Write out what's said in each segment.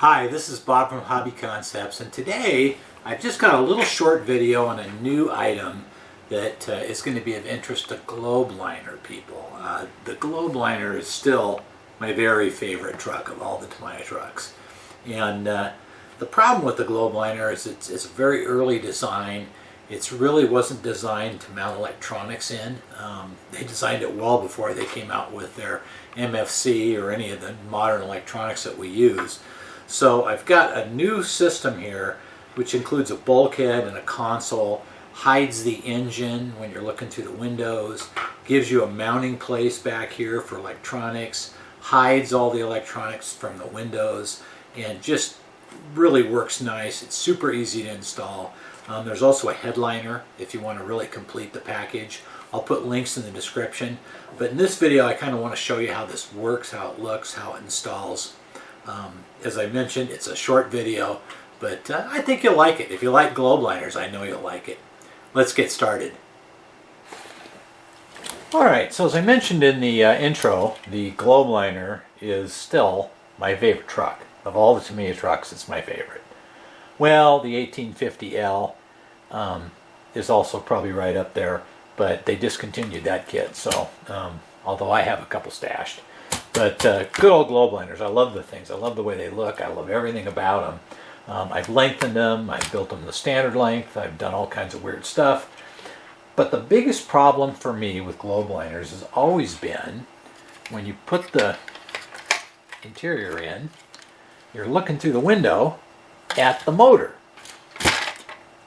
Hi, this is Bob from Hobby Concepts, and today I've just got a little short video on a new item that is going to be of interest to globe liner people. The globe liner is still my very favorite truck of all the Tamiya trucks. And the problem with the globe liner is it's a very early design. It really wasn't designed to mount electronics in. They designed it well before they came out with their MFC or any of the modern electronics that we use. So I've got a new system here which includes a bulkhead and a console, hides the engine when you're looking through the windows, gives you a mounting place back here for electronics, hides all the electronics from the windows, and just really works nice. It's super easy to install. There's also a headliner if you want to really complete the package. I'll put links in the description. But in this video I kind of want to show you how this works, how it looks, how it installs. As I mentioned, it's a short video, but I think you'll like it. If you like globe liners, I know you'll like it. Let's get started. Alright, so as I mentioned in the intro, the globe liner is still my favorite truck. Of all the Tamiya trucks, it's my favorite. Well, the 1850L is also probably right up there, but they discontinued that kit, so although I have a couple stashed. But good old globe liners, I love the things. I love the way they look. I love everything about them. I've lengthened them. I've built them the standard length. I've done all kinds of weird stuff. But the biggest problem for me with globe liners has always been when you put the interior in, you're looking through the window at the motor.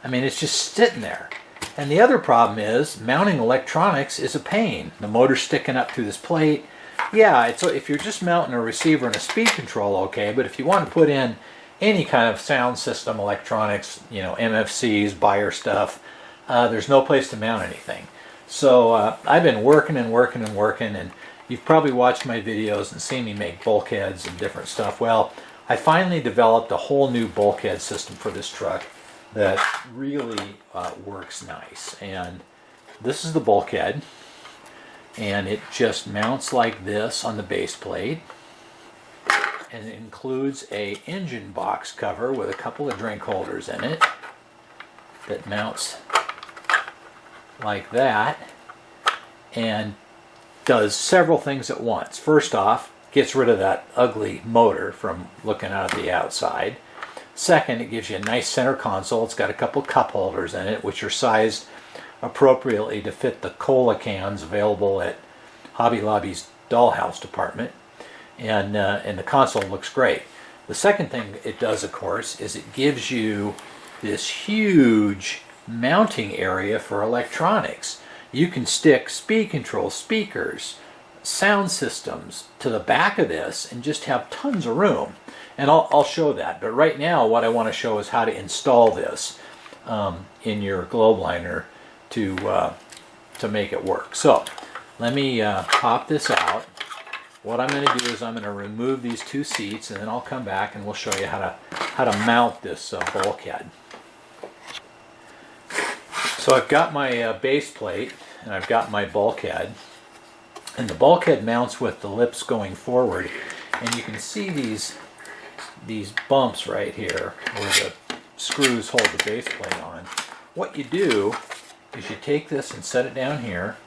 I mean, it's just sitting there. And the other problem is mounting electronics is a pain. The motor's sticking up through this plate. Yeah, if you're just mounting a receiver and a speed control, okay, but if you want to put in any kind of sound system electronics, you know, MFCs, Bayer stuff, there's no place to mount anything. So I've been working, and you've probably watched my videos and seen me make bulkheads and different stuff. Well, I finally developed a whole new bulkhead system for this truck that really works nice. And this is the bulkhead. And it just mounts like this on the base plate, and it includes a engine box cover with a couple of drink holders in it that mounts like that and does several things at once. First off, gets rid of that ugly motor from looking out at the outside. Second, it gives you a nice center console. It's got a couple cup holders in it which are sized appropriately to fit the cola cans available at Hobby Lobby's dollhouse department, and the console looks great. The second thing it does, of course, is it gives you this huge mounting area for electronics. You can stick speed control, speakers, sound systems to the back of this and just have tons of room. And I'll show that. But right now what I want to show is how to install this in your globe liner to make it work. So let me pop this out. What I'm going to do is I'm going to remove these two seats, and then I'll come back and we'll show you how to mount this bulkhead. So I've got my base plate and I've got my bulkhead, and the bulkhead mounts with the lips going forward, and you can see these bumps right here where the screws hold the base plate on. What you do is you take this and set it down here,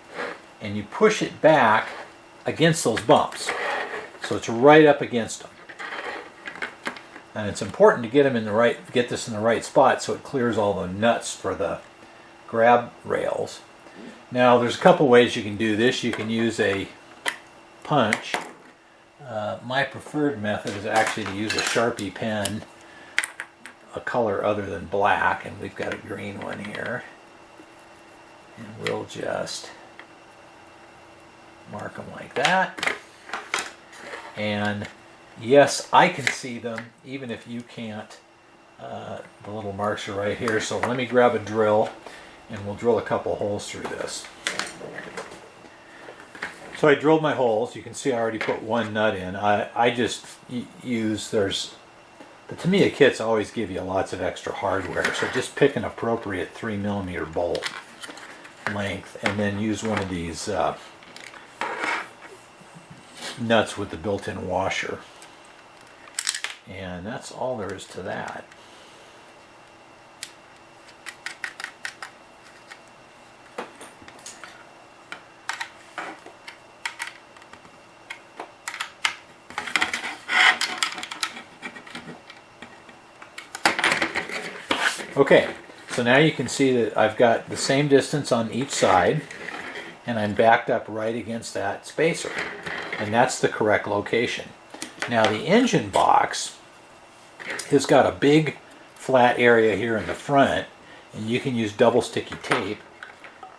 and you push it back against those bumps, so it's right up against them. And it's important to get this in the right spot so it clears all the nuts for the grab rails. Now there's a couple ways you can do this. You can use a punch. My preferred method is actually to use a Sharpie pen, a color other than black, and we've got a green one here. And we'll just mark them like that. And yes, I can see them even if you can't. The little marks are right here. So let me grab a drill and we'll drill a couple holes through this. So I drilled my holes. You can see I already put one nut in. I just use, the Tamiya kits always give you lots of extra hardware, so just pick an appropriate 3mm bolt length and then use one of these nuts with the built-in washer. And that's all there is to that. Okay, so now you can see that I've got the same distance on each side, and I'm backed up right against that spacer, and that's the correct location. Now the engine box has got a big flat area here in the front, and you can use double sticky tape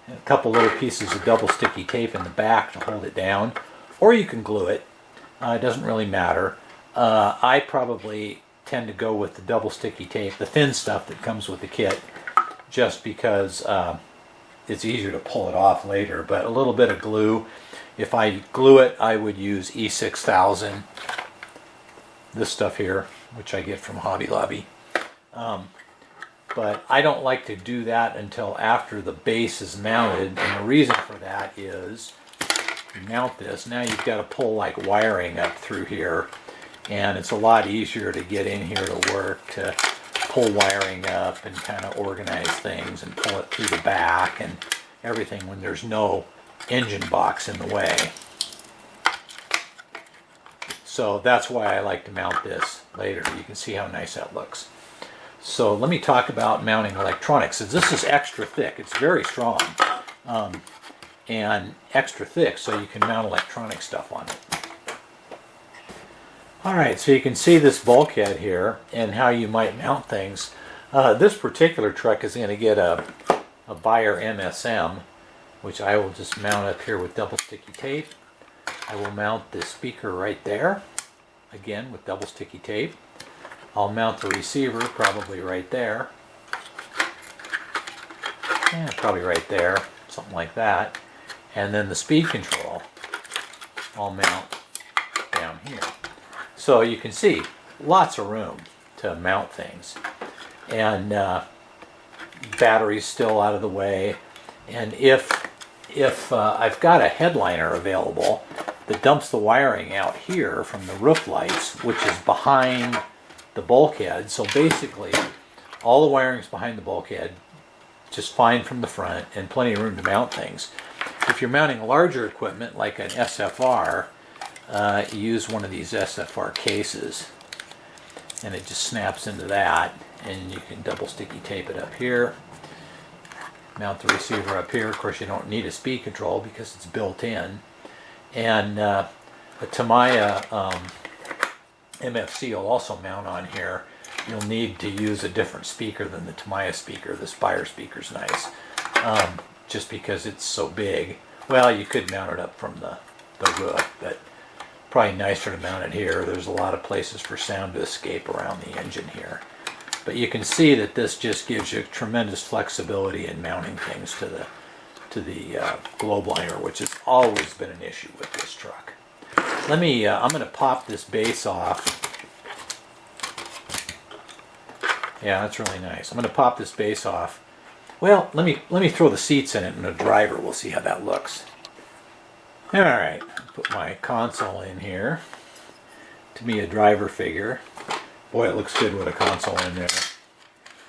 and a couple little pieces of double sticky tape in the back to hold it down, or you can glue it. It doesn't really matter. I probably tend to go with the double sticky tape, the thin stuff that comes with the kit, just because it's easier to pull it off later. But a little bit of glue, if I glue it, I would use E6000, this stuff here, which I get from Hobby Lobby. But I don't like to do that until after the base is mounted, and the reason for that is, you mount this, now you've got to pull like wiring up through here, and it's a lot easier to get in here to work, to pull wiring up and kind of organize things and pull it through the back and everything when there's no engine box in the way. So that's why I like to mount this later. You can see how nice that looks. So let me talk about mounting electronics. This is extra thick. It's very strong and extra thick, so you can mount electronic stuff on it. Alright, so you can see this bulkhead here and how you might mount things. This particular truck is going to get a Bayer MSM, which I will just mount up here with double sticky tape. I will mount the speaker right there, again with double sticky tape. I'll mount the receiver probably right there. Yeah, probably right there, something like that. And then the speed control I'll mount down here. So you can see lots of room to mount things, and batteries still out of the way. And if I've got a headliner available that dumps the wiring out here from the roof lights, which is behind the bulkhead, so basically all the wiring's behind the bulkhead, just fine from the front, and plenty of room to mount things. If you're mounting larger equipment like an SFR, use one of these SFR cases, and it just snaps into that, and you can double sticky tape it up here, mount the receiver up here. Of course, you don't need a speed control because it's built in, and a Tamiya MFC will also mount on here. You'll need to use a different speaker than the Tamiya speaker. The Spire speaker's nice, just because it's so big. Well, you could mount it up from the roof, but probably nicer to mount it here. There's a lot of places for sound to escape around the engine here. But you can see that this just gives you tremendous flexibility in mounting things to the globe liner, which has always been an issue with this truck. I'm going to pop this base off. Yeah, that's really nice. I'm going to pop this base off. Well, let me throw the seats in it and a driver. We'll see how that looks. All right, put my console in here. Tamiya driver figure. Boy, it looks good with a console in there.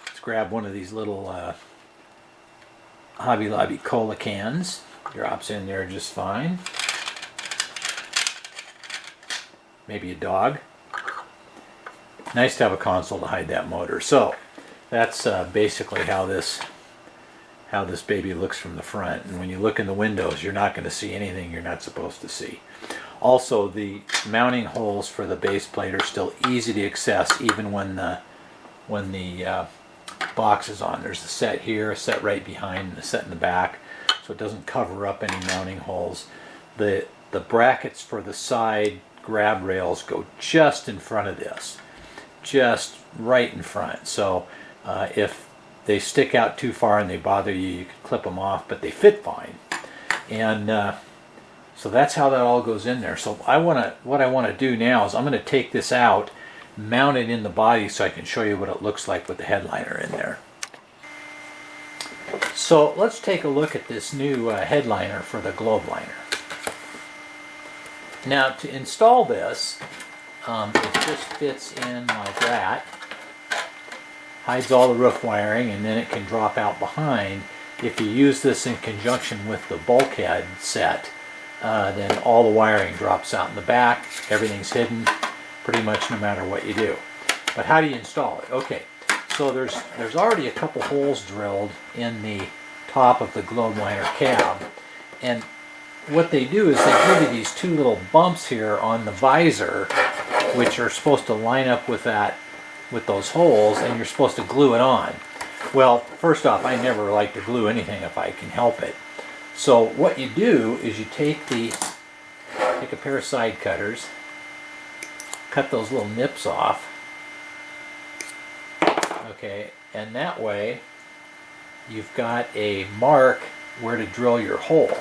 Let's grab one of these little Hobby Lobby cola cans. Drops in there just fine. Maybe a dog. Nice to have a console to hide that motor. So that's basically how this baby looks from the front. And when you look in the windows, you're not going to see anything you're not supposed to see. Also, the mounting holes for the base plate are still easy to access even when the box is on. There's a set here, a set right behind, and a set in the back, so it doesn't cover up any mounting holes. The brackets for the side grab rails go just in front of this, just right in front. So if they stick out too far and they bother you, you can clip them off, but they fit fine. And so that's how that all goes in there. So what I want to do now is I'm going to take this out, mount it in the body so I can show you what it looks like with the headliner in there. So let's take a look at this new headliner for the globe liner. Now to install this, it just fits in like that, hides all the roof wiring, and then it can drop out behind. If you use this in conjunction with the bulkhead set, then all the wiring drops out in the back. Everything's hidden pretty much no matter what you do. But how do you install it? Okay, so there's already a couple holes drilled in the top of the globe liner cab, and what they do is they give you these two little bumps here on the visor, which are supposed to line up with those holes, and you're supposed to glue it on. Well, first off, I never like to glue anything if I can help it. So what you do is you take a pair of side cutters, cut those little nips off, okay, and that way you've got a mark where to drill your hole.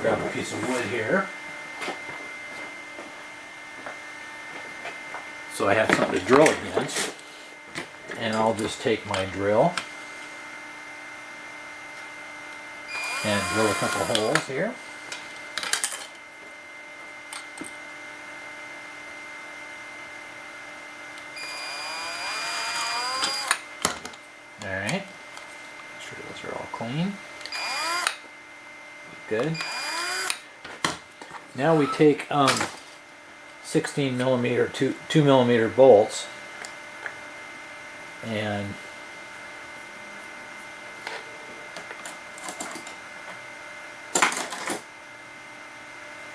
Grab a piece of wood here, so I have something to drill against, and I'll just take my drill and drill a couple holes here. Alright, make sure those are all clean. Good. Now we take 16 millimeter, 2 millimeter bolts, and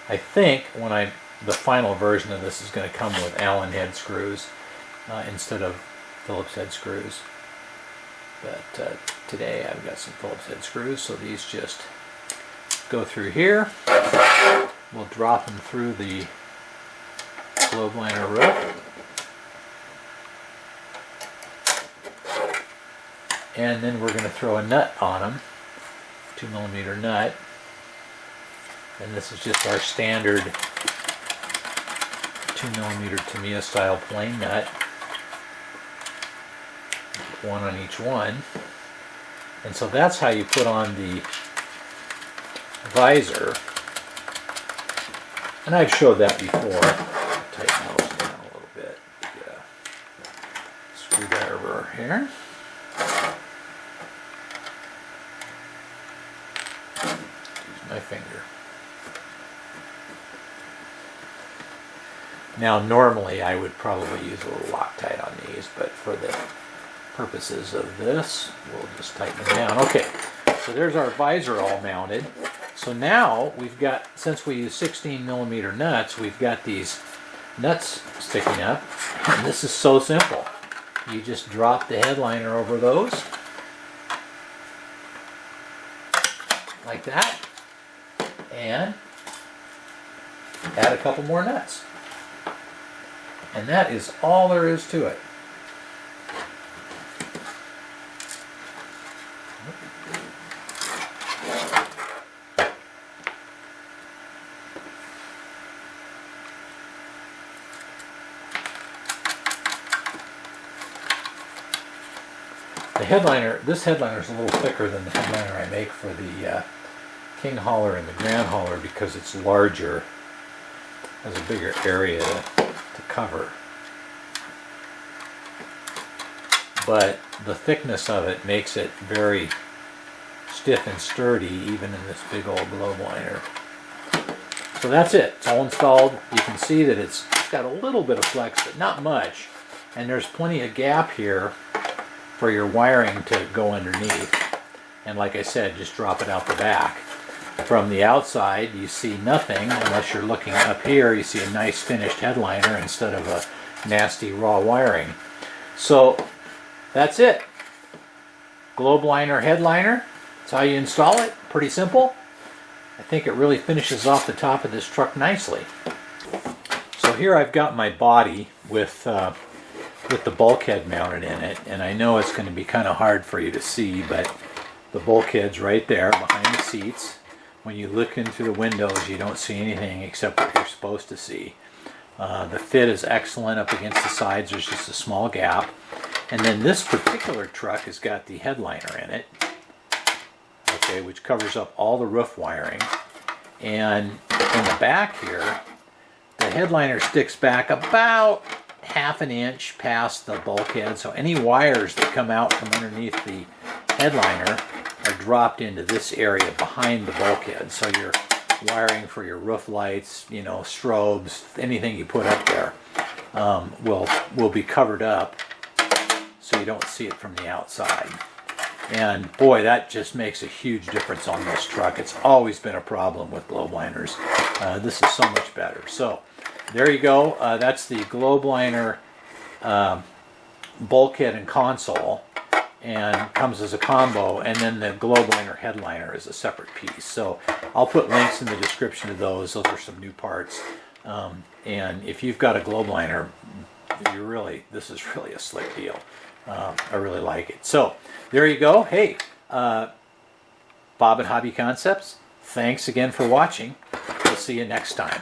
I think the final version of this is going to come with Allen head screws instead of Phillips head screws. But today I've got some Phillips head screws, so these just go through here. We'll drop them through the globe liner roof. And then we're going to throw a nut on them, 2 millimeter nut. And this is just our standard 2 millimeter Tamiya style plain nut. One on each one. And so that's how you put on the visor. And I've showed that before. Tighten those down a little bit. Get a screwdriver here. Use my finger. Now normally I would probably use a little Loctite on these, but for the purposes of this, we'll just tighten them down. Okay, so there's our visor all mounted. So now we've got, since we use 16 millimeter nuts, we've got these nuts sticking up, and this is so simple. You just drop the headliner over those, like that, and add a couple more nuts. And that is all there is to it. The headliner, this headliner is a little thicker than the headliner I make for the King hauler and the Grand hauler because it's larger, has a bigger area to cover. But the thickness of it makes it very stiff and sturdy even in this big old globe liner. So that's it, it's all installed. You can see that it's got a little bit of flex, but not much. And there's plenty of gap here for your wiring to go underneath. And like I said, just drop it out the back. From the outside, you see nothing unless you're looking up here. You see a nice finished headliner instead of a nasty raw wiring. So that's it. Globe liner headliner. That's how you install it. Pretty simple. I think it really finishes off the top of this truck nicely. So here I've got my body with the bulkhead mounted in it, and I know it's going to be kind of hard for you to see, but the bulkhead's right there behind the seats. When you look in through the windows, you don't see anything except what you're supposed to see. The fit is excellent up against the sides. There's just a small gap. And then this particular truck has got the headliner in it, okay, which covers up all the roof wiring. And in the back here, the headliner sticks back about ½ an inch past the bulkhead, so any wires that come out from underneath the headliner are dropped into this area behind the bulkhead. So your wiring for your roof lights, you know, strobes, anything you put up there will be covered up so you don't see it from the outside. And boy, that just makes a huge difference on this truck. It's always been a problem with globe liners. This is so much better. So there you go. That's the globe liner bulkhead and console, and comes as a combo, and then the globe liner headliner is a separate piece. So I'll put links in the description of those. Those are some new parts. And if you've got a globe liner, this is really a slick deal. I really like it. So there you go. Hey, Bob at Hobby Concepts, thanks again for watching. We'll see you next time.